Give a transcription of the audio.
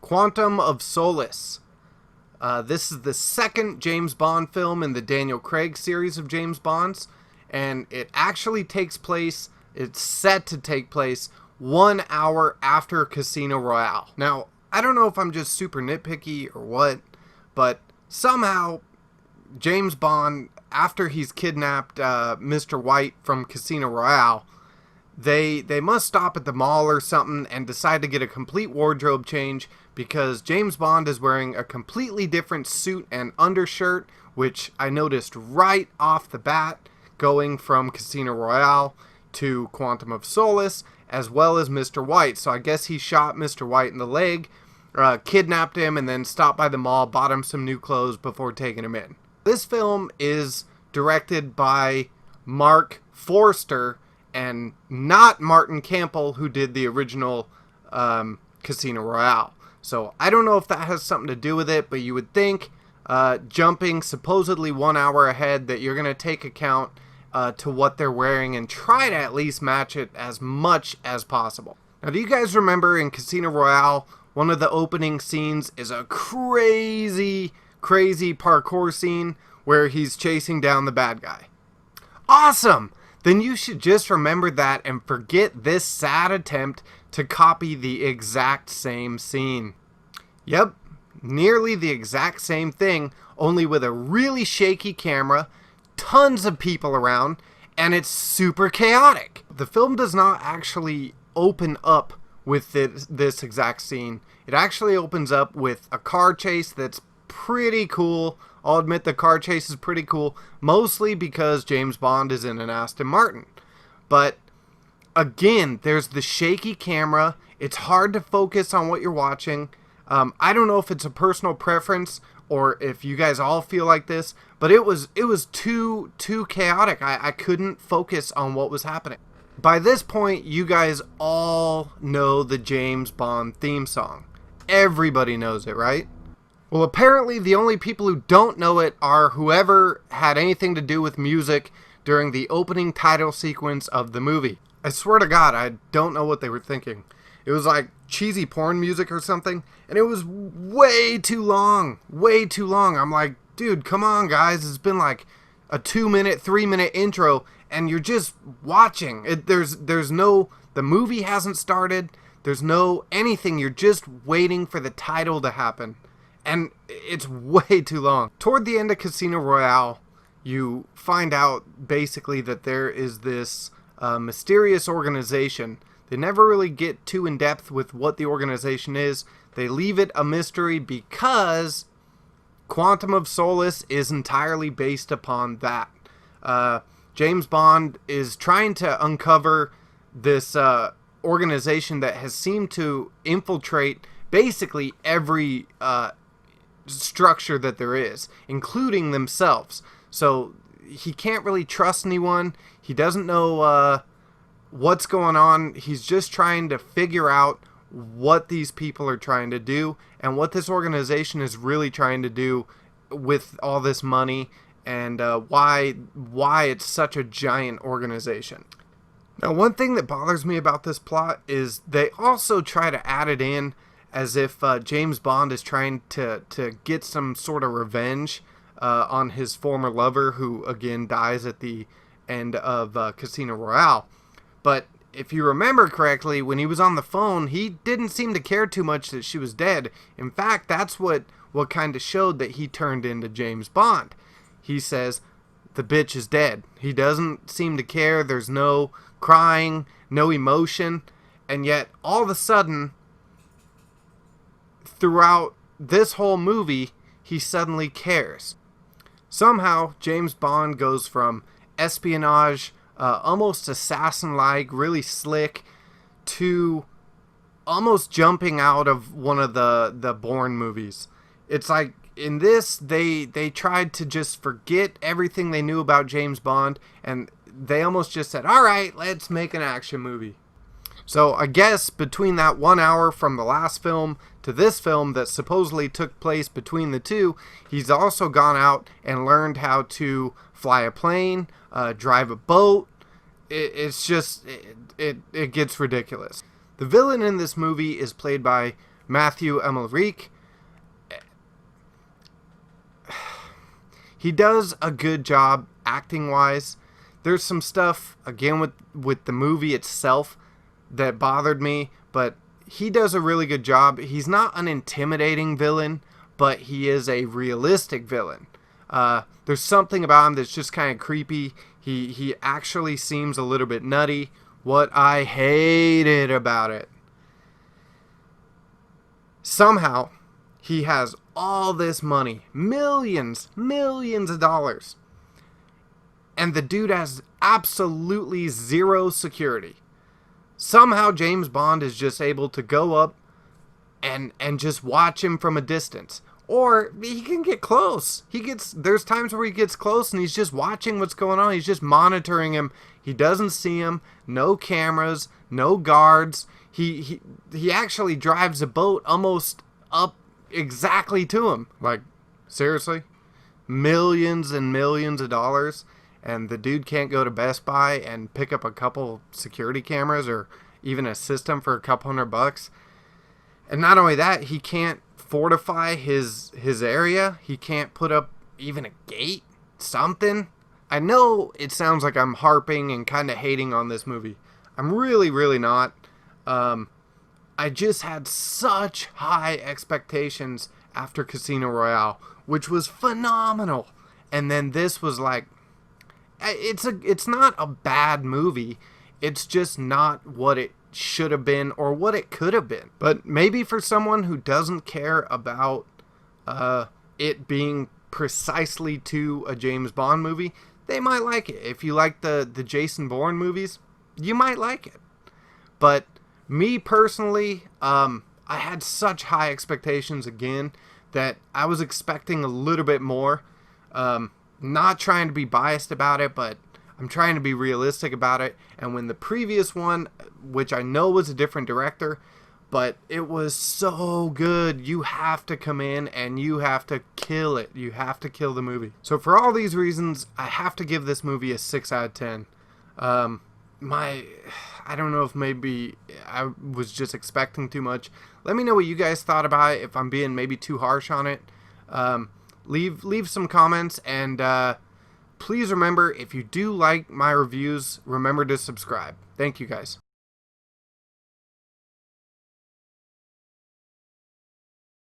Quantum of Solace. This is the second James Bond film in the Daniel Craig series of James Bonds, and it actually takes place, it's set to take place 1 hour after Casino Royale. Now, I don't know if I'm just super nitpicky or what, but somehow James Bond, after he's kidnapped Mr. White from Casino Royale, they must stop at the mall or something and decide to get a complete wardrobe change because James Bond is wearing a completely different suit and undershirt, which I noticed right off the bat, going from Casino Royale to Quantum of Solace, as well as Mr. White. So I guess he shot Mr. White in the leg, kidnapped him, and then stopped by the mall, bought him some new clothes before taking him in. This film is directed by Marc Forster, and not Martin Campbell, who did the original Casino Royale. So I don't know if that has something to do with it, but you would think, jumping supposedly 1 hour ahead, that you're going to take account to what they're wearing and try to at least match it as much as possible. Now, do you guys remember in Casino Royale, one of the opening scenes is a crazy parkour scene where he's chasing down the bad guy? Awesome! Then you should just remember that and forget this sad attempt to copy the exact same scene. Yep, nearly the exact same thing, only with a really shaky camera, tons of people around, and it's super chaotic. The film does not actually open up with this exact scene. It actually opens up with a car chase that's pretty cool. I'll admit the car chase is pretty cool, mostly because James Bond is in an Aston Martin. But again, there's the shaky camera. It's hard to focus on what you're watching. I don't know if it's a personal preference or if you guys all feel like this, but it was too chaotic. I couldn't focus on what was happening. By this point, you guys all know the James Bond theme song. Everybody knows it, right? Well, apparently the only people who don't know it are whoever had anything to do with music during the opening title sequence of the movie. I swear to God, I don't know what they were thinking. It was like cheesy porn music or something, and it was way too long. Way too long. I'm like, dude, come on, guys. It's been like a 2-minute, 3-minute intro, and you're just watching. The movie hasn't started. There's no anything. You're just waiting for the title to happen. And it's way too long. Toward the end of Casino Royale, you find out basically that there is this mysterious organization. They never really get too in depth with what the organization is. They leave it a mystery because Quantum of Solace is entirely based upon that. James Bond is trying to uncover this organization that has seemed to infiltrate basically every structure that there is, including themselves. So he can't really trust anyone. He doesn't know what's going on. He's just trying to figure out what these people are trying to do and what this organization is really trying to do with all this money and why it's such a giant organization. Now, one thing that bothers me about this plot is they also try to add it in as if James Bond is trying to get some sort of revenge on his former lover, who again dies at the end of Casino Royale. But if you remember correctly, when he was on the phone, he didn't seem to care too much that she was dead. In fact, that's what kind of showed that he turned into James Bond. He says, the bitch is dead. He doesn't seem to care. There's no crying, no emotion. And yet, all of a sudden, throughout this whole movie, he suddenly cares. Somehow, James Bond goes from espionage, almost assassin-like, really slick, to almost jumping out of one of the Bourne movies. It's like, in this, they tried to just forget everything they knew about James Bond, and they almost just said, alright, let's make an action movie. So I guess between that 1 hour from the last film to this film that supposedly took place between the two, he's also gone out and learned how to fly a plane, drive a boat. It gets ridiculous. The villain in this movie is played by Mathieu Amalric. He does a good job acting wise. There's some stuff again with the movie itself that bothered me, but he does a really good job. He's not an intimidating villain, but he is a realistic villain. There's something about him that's just kind of creepy. He actually seems a little bit nutty. What I hated about it. Somehow, he has all this money. Millions of dollars. And the dude has absolutely zero security. Somehow James Bond is just able to go up and just watch him from a distance. Or he can get close. There's times where he gets close and he's just watching what's going on. He's just monitoring him. He doesn't see him. No cameras, no guards. He actually drives a boat almost up exactly to him. Like, seriously? Millions and millions of dollars, and the dude can't go to Best Buy and pick up a couple security cameras or even a system for a couple $100. And not only that, he can't fortify his area. He can't put up even a gate, something. I know it sounds like I'm harping and kind of hating on this movie. I'm really not. I just had such high expectations after Casino Royale, which was phenomenal. And then this was like, it's not a bad movie. It's just not what it should have been or what it could have been. But maybe for someone who doesn't care about it being precisely to a James Bond movie, they might like it. If you like the Jason Bourne movies, you might like it. But me personally, I had such high expectations again that I was expecting a little bit more. Not trying to be biased about it, but I'm trying to be realistic about it. And when the previous one, which I know was a different director, but it was so good, you have to come in and you have to kill it. You have to kill the movie. So for all these reasons, I have to give this movie a 6 out of 10. I don't know if maybe I was just expecting too much. Let me know what you guys thought about it, if I'm being maybe too harsh on it. Leave some comments, and please remember, if you do like my reviews, remember to subscribe. Thank you guys.